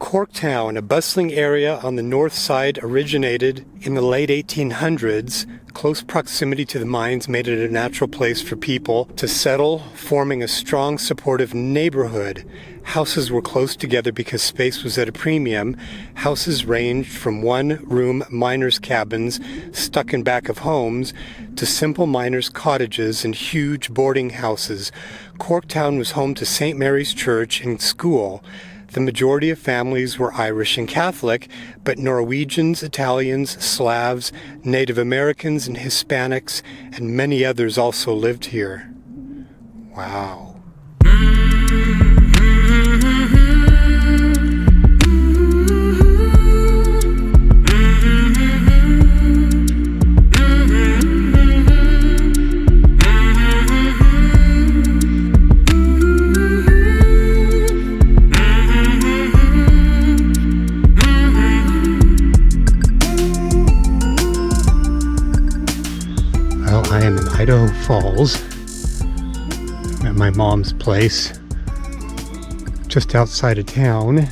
Corktown, a bustling area on the north side, originated in the late 1800s. Close proximity to the mines made it a natural place for people to settle, forming a strong, supportive neighborhood. Houses were close together because space was at a premium. Houses ranged from one-room miners' cabins stuck in back of homes to simple miners' cottages and huge boarding houses. Corktown was home to St. Mary's Church and school. The majority of families were Irish and Catholic, but Norwegians, Italians, Slavs, Native Americans, and Hispanics, and many others also lived here. Wow. I am in Idaho Falls. I'm at my mom's place, just outside of town.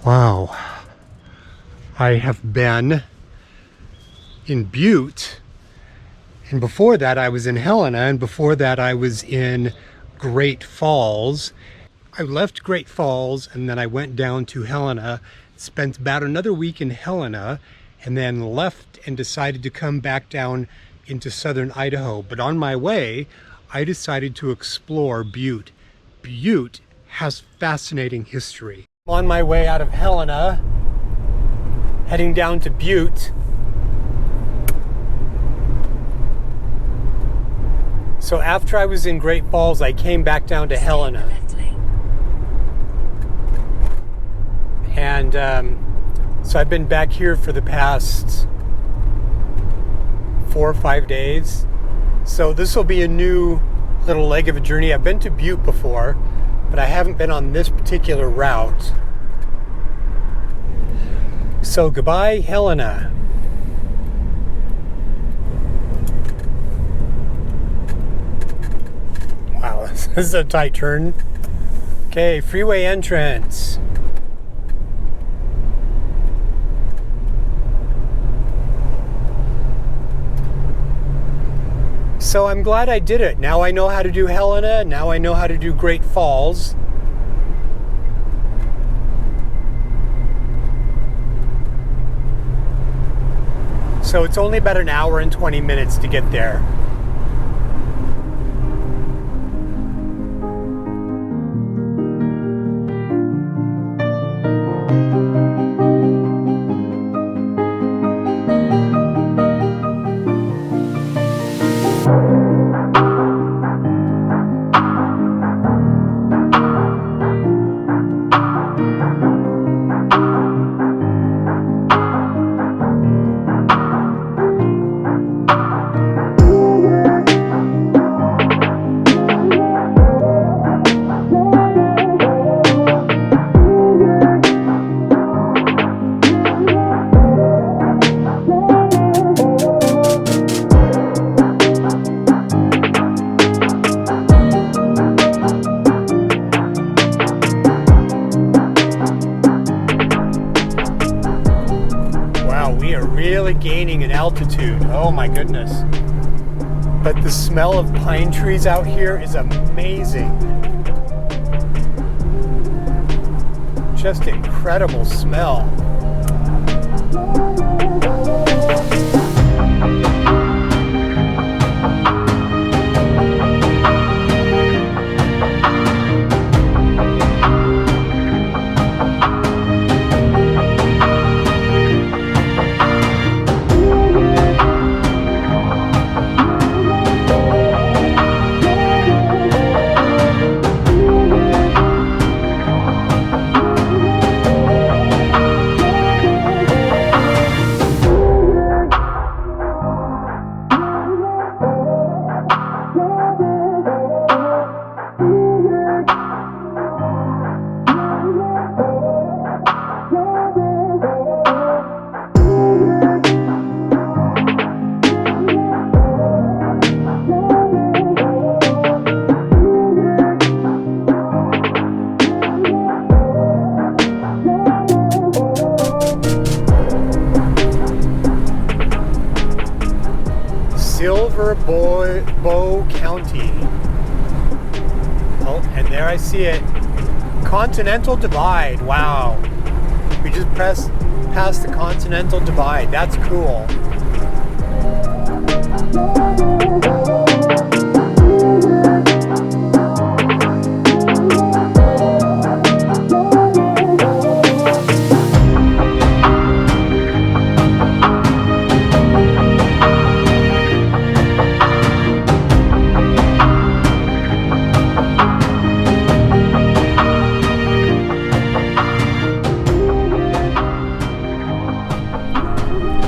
Wow. I have been in Butte, and before that I was in Helena, and before that I was in Great Falls. I left Great Falls and then I went down to Helena, spent about another week in Helena, and then left and decided to come back down into southern Idaho. But on my way, I decided to explore Butte. Butte has fascinating history. On my way out of Helena, heading down to Butte. So after I was in Great Falls, I came back down to Helena. And so I've been back here for the past 4 or 5 days. So this will be a new little leg of a journey. I've been to Butte before, but I haven't been on this particular route. So goodbye, Helena. Wow, this is a tight turn. Okay, freeway entrance. So I'm glad I did it. Now I know how to do Helena. Now I know how to do Great Falls. So it's only about an hour and 20 minutes to get there. Really gaining in altitude. Oh my goodness. But the smell of pine trees out here is amazing. Just incredible smell. Upper Bow County. Oh, and there I see it. Continental Divide. Wow. We just past the Continental Divide. That's cool.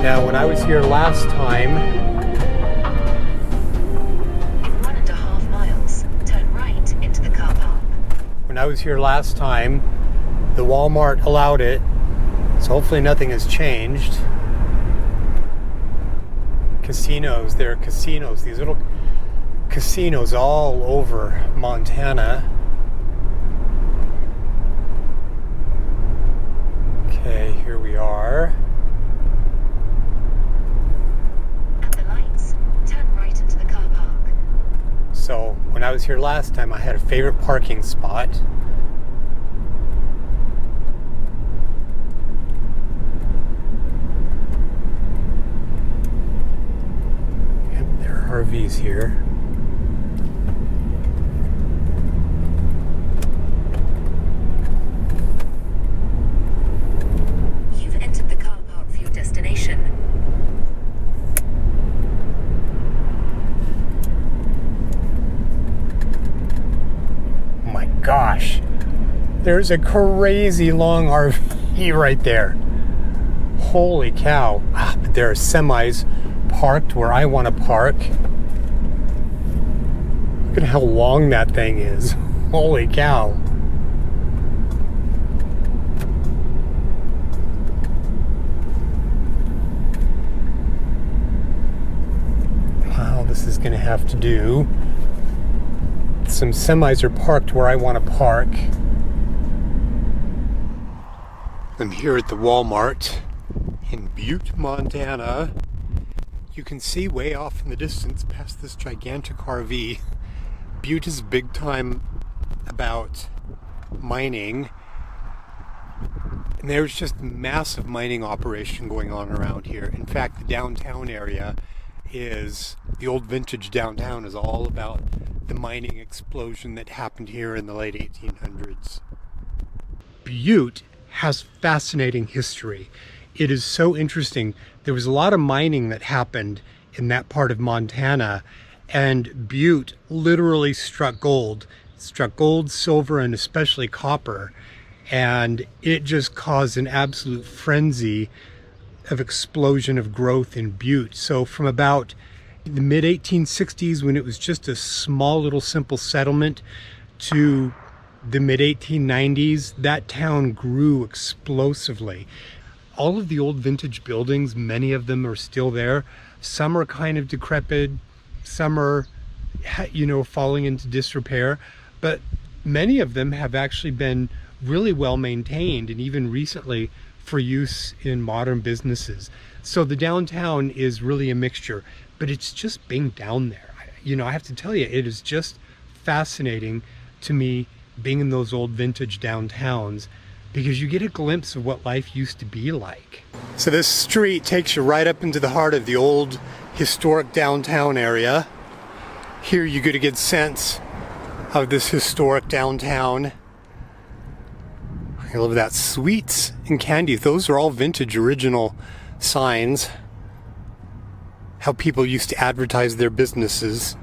Now, when I was here last time, 1.5 miles, turn right into the car park. When I was here last time, the Walmart allowed it, so hopefully nothing has changed. Casinos, there are casinos, these little casinos all over Montana. Okay, here we are. So when I was here last time, I had a favorite parking spot. And there are RVs here. You've entered the car park for your destination. Gosh, there's a crazy long RV right there. Holy cow. But there are semis parked where I want to park. Look at how long that thing is. Holy cow. Wow, this is going to have to do. Some semis are parked where I want to park. I'm here at the Walmart in Butte, Montana. You can see way off in the distance past this gigantic RV. Butte is big time about mining. And there's just massive mining operation going on around here. In fact, the downtown area the old vintage downtown is all about the mining explosion that happened here in the late 1800s. Butte has fascinating history. It is so interesting. There was a lot of mining that happened in that part of Montana, and Butte literally struck gold. It struck gold, silver, and especially copper, and it just caused an absolute frenzy of explosion of growth in Butte. So from about the mid 1860s, when it was just a small little simple settlement, to the mid 1890s, that town grew explosively. All of the old vintage buildings, many of them are still there. Some are kind of decrepit, some are, falling into disrepair, but many of them have actually been really well maintained, and even recently for use in modern businesses. So the downtown is really a mixture, but it's just being down there. I have to tell you, it is just fascinating to me being in those old vintage downtowns, because you get a glimpse of what life used to be like. So this street takes you right up into the heart of the old historic downtown area. Here you get a good sense of this historic downtown. I love that. Sweets and candies, those are all vintage original signs. How people used to advertise their businesses.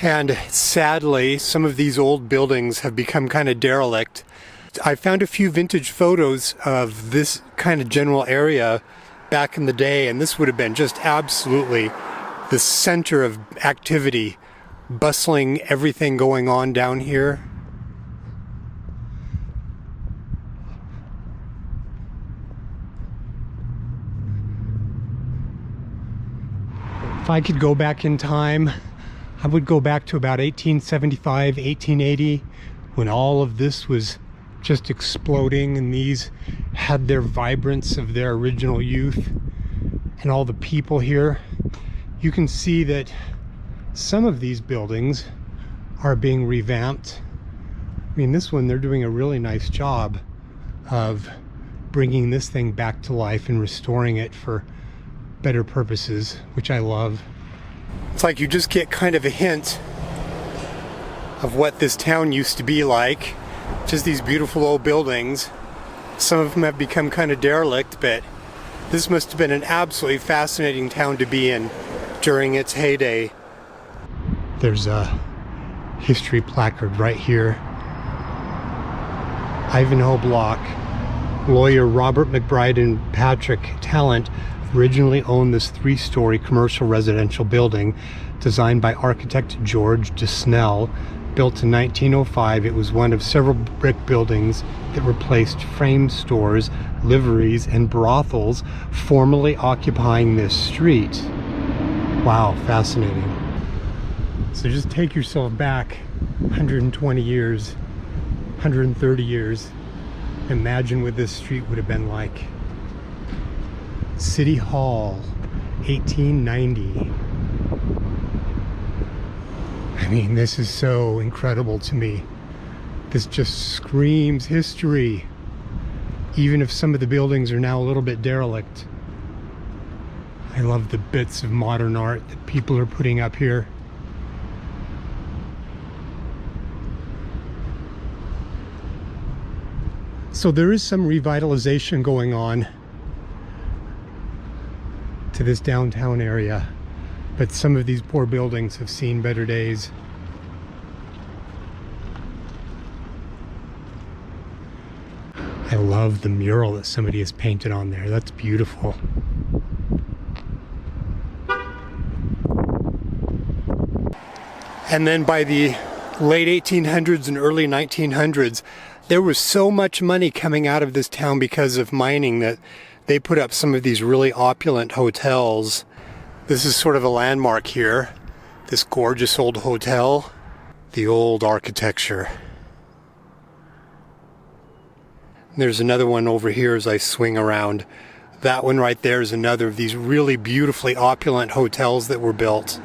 And sadly, some of these old buildings have become kind of derelict. I found a few vintage photos of this kind of general area back in the day, and this would have been just absolutely the center of activity, bustling everything going on down here. If I could go back in time, I would go back to about 1875, 1880, when all of this was just exploding, and these had their vibrance of their original youth, and all the people here. You can see that Some of these buildings are being revamped. I mean, this one, they're doing a really nice job of bringing this thing back to life and restoring it for better purposes, which I love. It's like you just get kind of a hint of what this town used to be like. Just these beautiful old buildings. Some of them have become kind of derelict, but this must have been an absolutely fascinating town to be in during its heyday. There's a history placard right here. Ivanhoe Block. Lawyer Robert McBride and Patrick Talent originally owned this 3-story commercial residential building designed by architect George DeSnell. Built in 1905, it was one of several brick buildings that replaced frame stores, liveries, and brothels formerly occupying this street. Wow, fascinating. So just take yourself back 120 years, 130 years. Imagine what this street would have been like. City Hall, 1890. I mean, this is so incredible to me. This just screams history. Even if some of the buildings are now a little bit derelict. I love the bits of modern art that people are putting up here. So there is some revitalization going on to this downtown area, but some of these poor buildings have seen better days. I love the mural that somebody has painted on there. That's beautiful. And then by the late 1800s and early 1900s, there was so much money coming out of this town because of mining that they put up some of these really opulent hotels. This is sort of a landmark here. This gorgeous old hotel. The old architecture. There's another one over here as I swing around. That one right there is another of these really beautifully opulent hotels that were built.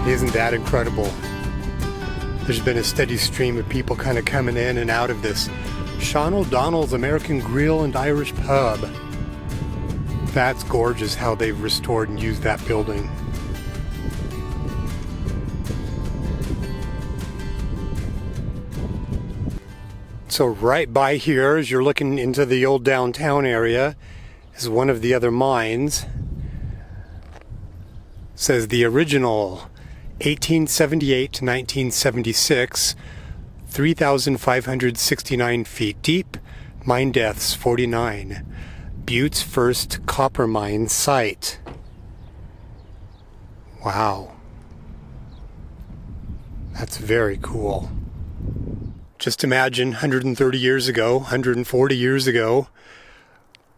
Isn't that incredible? There's been a steady stream of people kind of coming in and out of this Sean O'Donnell's American Grill and Irish Pub. That's gorgeous how they've restored and used that building. So right by here, as you're looking into the old downtown area, is one of the other mines. It says the original 1878 to 1976, 3,569 feet deep, mine depths 49. Butte's first copper mine site. Wow. That's very cool. Just imagine 130 years ago, 140 years ago,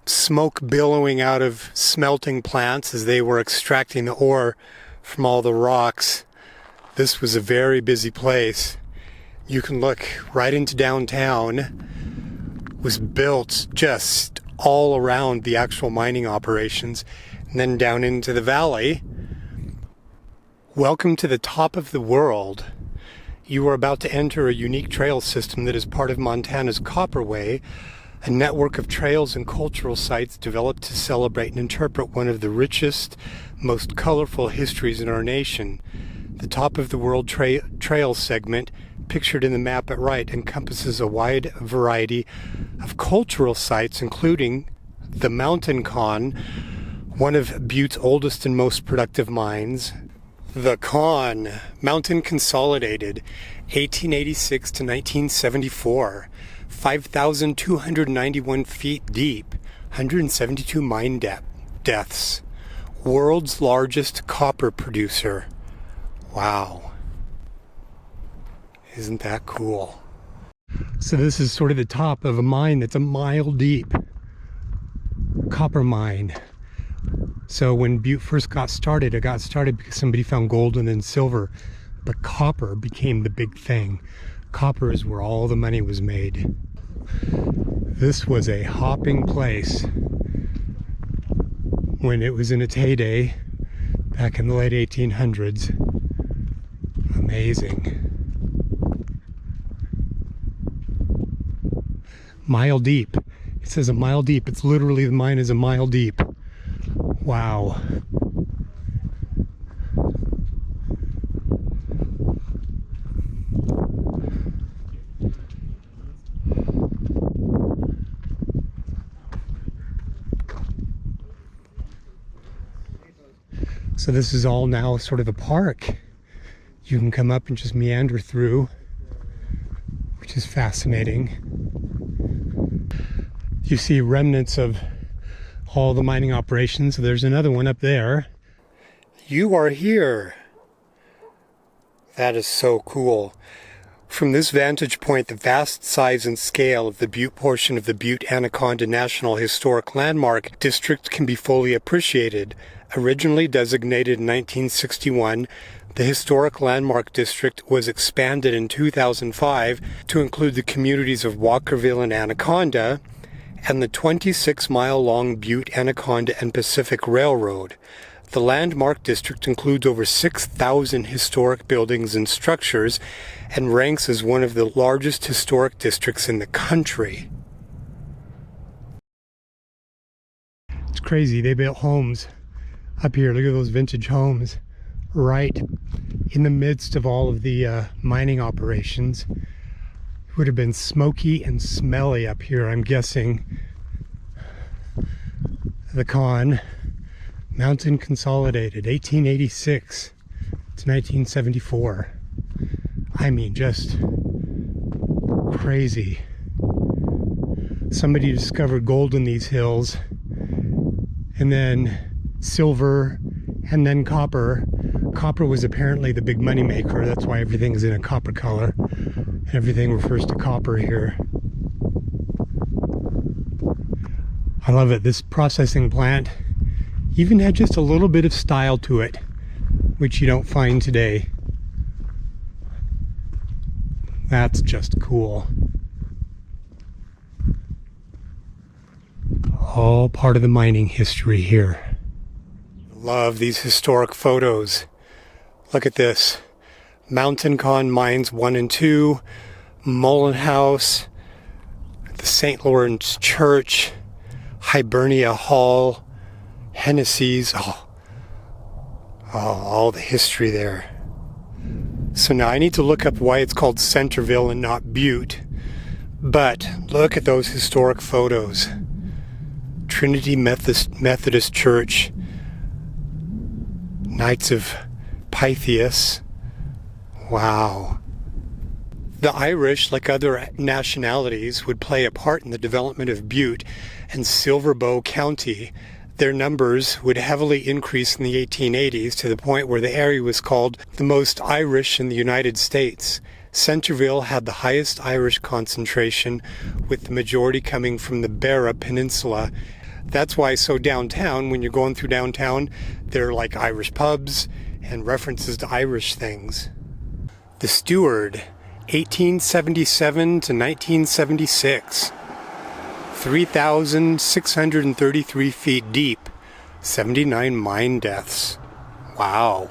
smoke billowing out of smelting plants as they were extracting the ore from all the rocks. This was a very busy place. You can look right into downtown. It was built just all around the actual mining operations, and then down into the valley. Welcome to the top of the world. You are about to enter a unique trail system that is part of Montana's Copperway, a network of trails and cultural sites developed to celebrate and interpret one of the richest, most colorful histories in our nation. The top of the World Trail segment, pictured in the map at right, encompasses a wide variety of cultural sites, including the Mountain Con, one of Butte's oldest and most productive mines. The Con, Mountain Consolidated, 1886 to 1974, 5,291 feet deep, 172 mine deaths. World's largest copper producer. Wow. Isn't that cool? So this is sort of the top of a mine that's a mile deep. Copper mine. So when Butte first got started, it got started because somebody found gold and then silver. But copper became the big thing. Copper is where all the money was made. This was a hopping place when it was in its heyday back in the late 1800s. Amazing. Mile deep. It says a mile deep. It's literally, the mine is a mile deep. Wow. So this is all now sort of a park. You can come up and just meander through, which is fascinating. You see remnants of all the mining operations. So there's another one up there. You are here. That is so cool. From this vantage point, the vast size and scale of the Butte portion of the Butte Anaconda National Historic Landmark District can be fully appreciated. Originally designated in 1961, the Historic Landmark District was expanded in 2005 to include the communities of Walkerville and Anaconda, and the 26-mile-long Butte, Anaconda, and Pacific Railroad. The Landmark District includes over 6,000 historic buildings and structures and ranks as one of the largest historic districts in the country. It's crazy. They built homes up here. Look at those vintage homes right in the midst of all of the mining operations. It would have been smoky and smelly up here, I'm guessing. The Con, Mountain Consolidated, 1886 to 1974. I mean, just crazy. Somebody discovered gold in these hills, and then silver, and then copper. Copper was apparently the big money maker. That's why everything's in a copper color. Everything refers to copper here. I love it. This processing plant even had just a little bit of style to it, which you don't find today. That's just cool. All part of the mining history here. Love these historic photos. Look at this. Mountain Con Mines 1 and 2, Mullen House, the St. Lawrence Church, Hibernia Hall, Hennessy's, all the history there. So now I need to look up why it's called Centerville and not Butte. But look at those historic photos. Trinity Methodist Church, Knights of Pythias. Wow. The Irish, like other nationalities, would play a part in the development of Butte and Silver Bow County. Their numbers would heavily increase in the 1880s to the point where the area was called the most Irish in the United States. Centerville had the highest Irish concentration, with the majority coming from the Beara Peninsula. That's why downtown, when you're going through downtown, there are like Irish pubs and references to Irish things. The Steward, 1877 to 1976. 3,633 feet deep, 79 mine deaths. Wow.